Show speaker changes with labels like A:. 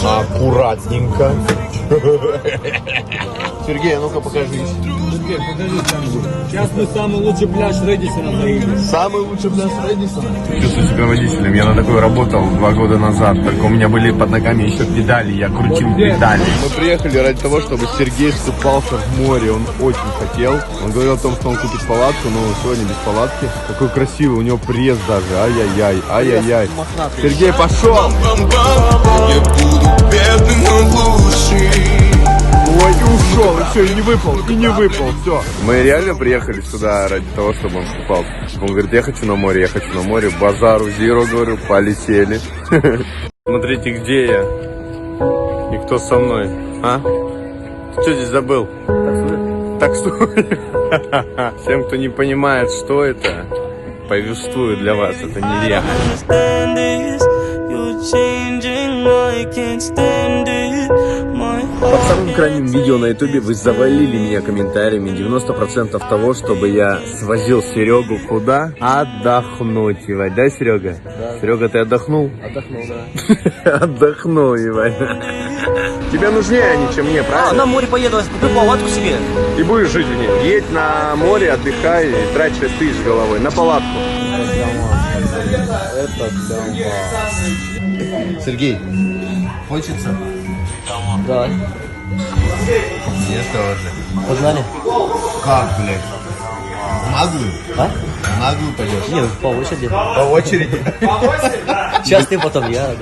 A: Аккуратненько. Сергей, а ну-ка покажись.
B: Сергей, покажи что-нибудь. Сейчас мы самый лучший пляж Редисона заедем.
A: Самый лучший пляж Редисона?
C: Чувствую себя водителем. Я на такой работал 2 года назад. Только у меня были под ногами еще педали. Я крутил педали.
A: Мы приехали ради того, чтобы Сергей скупался в море. Он очень хотел. Он говорил о том, что он купит палатку, но сегодня без палатки. Какой красивый, у него пресс даже. Ай-яй-яй, ай-яй-яй. Сергей, пошел!
D: Я буду бедным, но лучший.
A: Ой, и ушел, и все, и не выпал, все. Мы реально приехали сюда ради того, чтобы он скупался. Он говорит, я хочу на море, базару зиро, говорю, полетели. Смотрите, где я и кто со мной, а? Ты что здесь забыл? Таксует. Всем, кто не понимает, что это, повествую для вас, это нереально. Под самым крайним видео на ютубе вы завалили меня комментариями 90% того, чтобы я свозил Серегу куда? Отдохнуть, Ивань, да, Серега? Да. Серега, ты отдохнул?
B: Отдохнул, да.
A: Отдохнул, Ивань. Тебе нужнее они, чем мне, правильно?
E: На море поеду, куплю палатку себе.
A: И будешь жить в ней. Едь на море, отдыхай и трать 6 тысяч головой на палатку. Это дома. Сергей, хочется?
E: Давай.
A: Мне тоже.
E: Погнали.
A: Как, блядь? В наглую?
E: А?
A: В наглую пойдешь?
E: Нет, по очереди.
A: По очереди?
E: Сейчас ты, потом я.